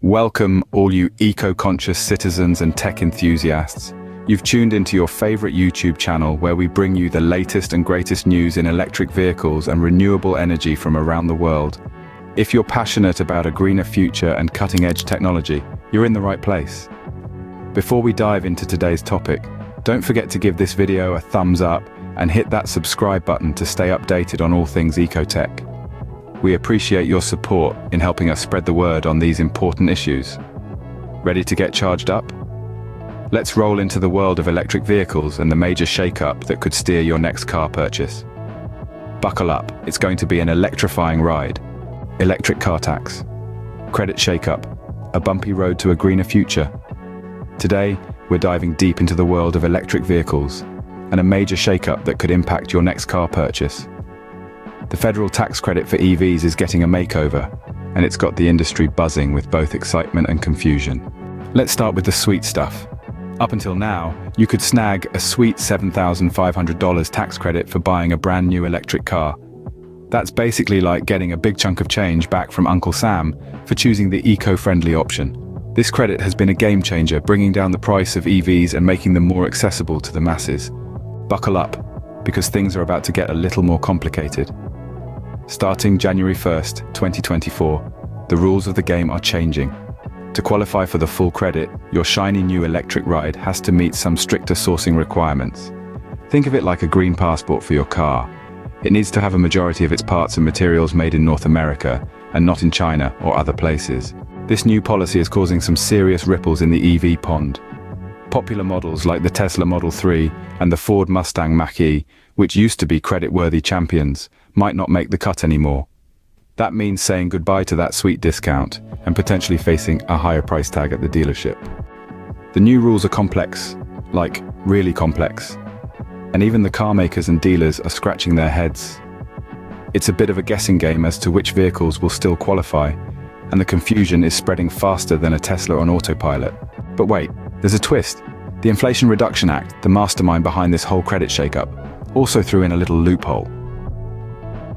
Welcome, all you eco-conscious citizens and tech enthusiasts. You've tuned into your favorite YouTube channel where we bring you the latest and greatest news in electric vehicles and renewable energy from around the world. If you're passionate about a greener future and cutting-edge technology, you're in the right place. Before we dive into today's topic, don't forget to give this video a thumbs up and hit that subscribe button to stay updated on all things ecotech. We appreciate your support in helping us spread the word on these important issues. Ready to get charged up? Let's roll into the world of electric vehicles and the major shakeup that could steer your next car purchase. Buckle up, it's going to be an electrifying ride. Electric car tax. Credit shakeup. A bumpy road to a greener future. Today, we're diving deep into the world of electric vehicles and a major shakeup that could impact your next car purchase. The federal tax credit for EVs is getting a makeover, and it's got the industry buzzing with both excitement and confusion. Let's start with the sweet stuff. Up until now, you could snag a sweet $7,500 tax credit for buying a brand new electric car. That's basically like getting a big chunk of change back from Uncle Sam for choosing the eco-friendly option. This credit has been a game changer, bringing down the price of EVs and making them more accessible to the masses. Buckle up, because things are about to get a little more complicated. Starting January 1st, 2024, the rules of the game are changing. To qualify for the full credit, your shiny new electric ride has to meet some stricter sourcing requirements. Think of it like a green passport for your car. It needs to have a majority of its parts and materials made in North America and not in China or other places. This new policy is causing some serious ripples in the EV pond. Popular models like the Tesla Model 3 and the Ford Mustang Mach-E, which used to be credit-worthy champions, might not make the cut anymore. That means saying goodbye to that sweet discount and potentially facing a higher price tag at the dealership. The new rules are complex, like really complex, and even the car makers and dealers are scratching their heads. It's a bit of a guessing game as to which vehicles will still qualify, and the confusion is spreading faster than a Tesla on autopilot. But wait, there's a twist. The Inflation Reduction Act, the mastermind behind this whole credit shakeup, also threw in a little loophole.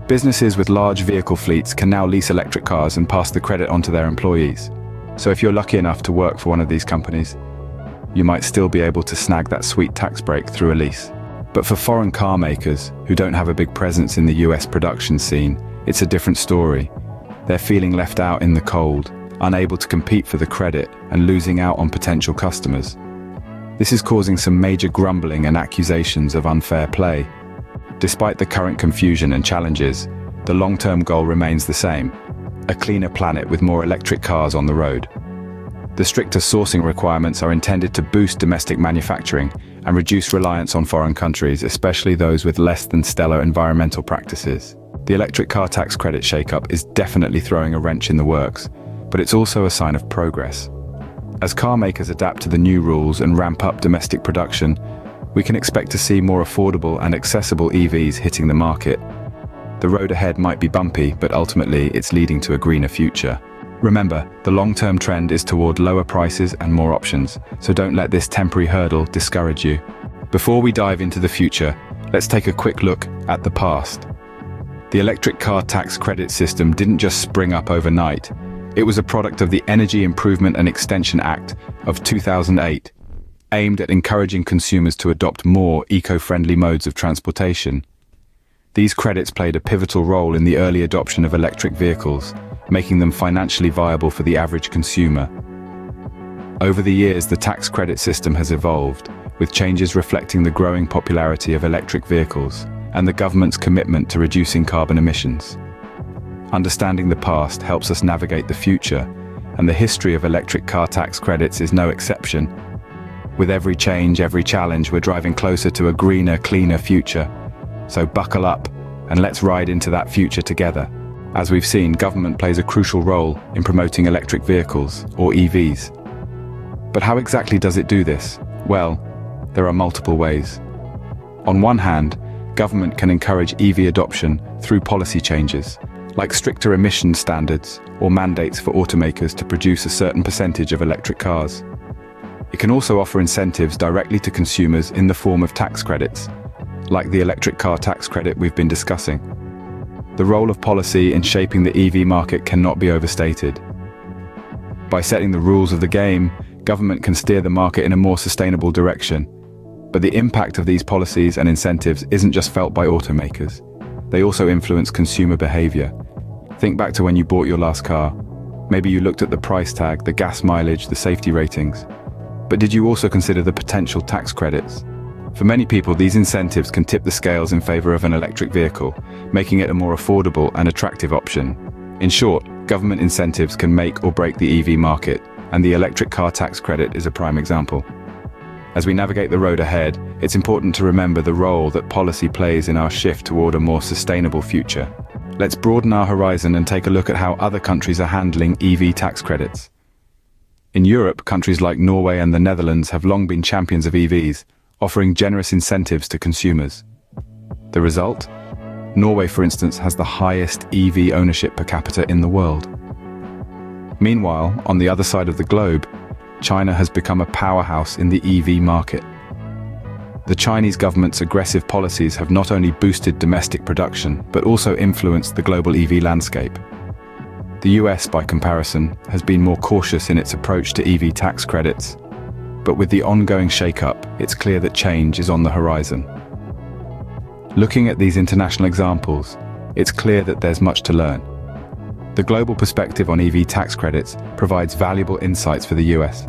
Businesses with large vehicle fleets can now lease electric cars and pass the credit on to their employees. So if you're lucky enough to work for one of these companies, you might still be able to snag that sweet tax break through a lease. But for foreign car makers who don't have a big presence in the US production scene, it's a different story. They're feeling left out in the cold, unable to compete for the credit and losing out on potential customers. This is causing some major grumbling and accusations of unfair play. Despite the current confusion and challenges, the long-term goal remains the same: a cleaner planet with more electric cars on the road. The stricter sourcing requirements are intended to boost domestic manufacturing and reduce reliance on foreign countries, especially those with less than stellar environmental practices. The electric car tax credit shakeup is definitely throwing a wrench in the works, but it's also a sign of progress. As car makers adapt to the new rules and ramp up domestic production, we can expect to see more affordable and accessible EVs hitting the market. The road ahead might be bumpy, but ultimately it's leading to a greener future. Remember, the long-term trend is toward lower prices and more options, so don't let this temporary hurdle discourage you. Before we dive into the future, let's take a quick look at the past. The electric car tax credit system didn't just spring up overnight. It was a product of the Energy Improvement and Extension Act of 2008, aimed at encouraging consumers to adopt more eco-friendly modes of transportation. These credits played a pivotal role in the early adoption of electric vehicles, making them financially viable for the average consumer. Over the years, the tax credit system has evolved, with changes reflecting the growing popularity of electric vehicles and the government's commitment to reducing carbon emissions. Understanding the past helps us navigate the future, and the history of electric car tax credits is no exception. With every change, every challenge, we're driving closer to a greener, cleaner future. So buckle up and let's ride into that future together. As we've seen, government plays a crucial role in promoting electric vehicles, or EVs. But how exactly does it do this? Well, there are multiple ways. On one hand, government can encourage EV adoption through policy changes, like stricter emission standards or mandates for automakers to produce a certain percentage of electric cars. It can also offer incentives directly to consumers in the form of tax credits, like the electric car tax credit we've been discussing. The role of policy in shaping the EV market cannot be overstated. By setting the rules of the game, government can steer the market in a more sustainable direction. But the impact of these policies and incentives isn't just felt by automakers. They also influence consumer behavior. Think back to when you bought your last car. Maybe you looked at the price tag, the gas mileage, the safety ratings. But did you also consider the potential tax credits? For many people, these incentives can tip the scales in favor of an electric vehicle, making it a more affordable and attractive option. In short, government incentives can make or break the EV market, and the electric car tax credit is a prime example. As we navigate the road ahead, it's important to remember the role that policy plays in our shift toward a more sustainable future. Let's broaden our horizon and take a look at how other countries are handling EV tax credits. In Europe, countries like Norway and the Netherlands have long been champions of EVs, offering generous incentives to consumers. The result? Norway, for instance, has the highest EV ownership per capita in the world. Meanwhile, on the other side of the globe, China has become a powerhouse in the EV market. The Chinese government's aggressive policies have not only boosted domestic production, but also influenced the global EV landscape. The US, by comparison, has been more cautious in its approach to EV tax credits. But with the ongoing shakeup, it's clear that change is on the horizon. Looking at these international examples, it's clear that there's much to learn. The global perspective on EV tax credits provides valuable insights for the US,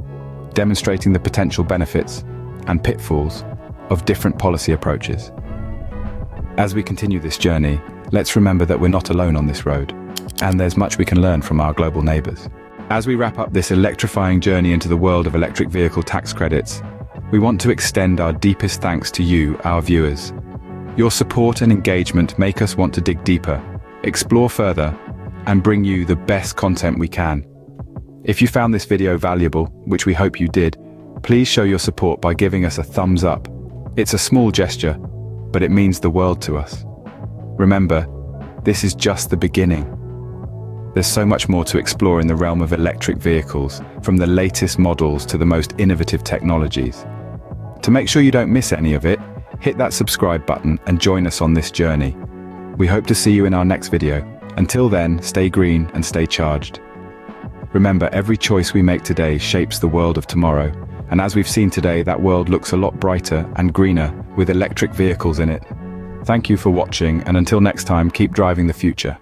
demonstrating the potential benefits and pitfalls of different policy approaches. As we continue this journey, let's remember that we're not alone on this road, and there's much we can learn from our global neighbors. As we wrap up this electrifying journey into the world of electric vehicle tax credits, we want to extend our deepest thanks to you, our viewers. Your support and engagement make us want to dig deeper, explore further, and bring you the best content we can. If you found this video valuable, which we hope you did, please show your support by giving us a thumbs up. It's a small gesture, but it means the world to us. Remember, this is just the beginning. There's so much more to explore in the realm of electric vehicles, from the latest models to the most innovative technologies. To make sure you don't miss any of it, hit that subscribe button and join us on this journey. We hope to see you in our next video. Until then, stay green and stay charged. Remember, every choice we make today shapes the world of tomorrow. And as we've seen today, that world looks a lot brighter and greener with electric vehicles in it. Thank you for watching, and until next time, keep driving the future.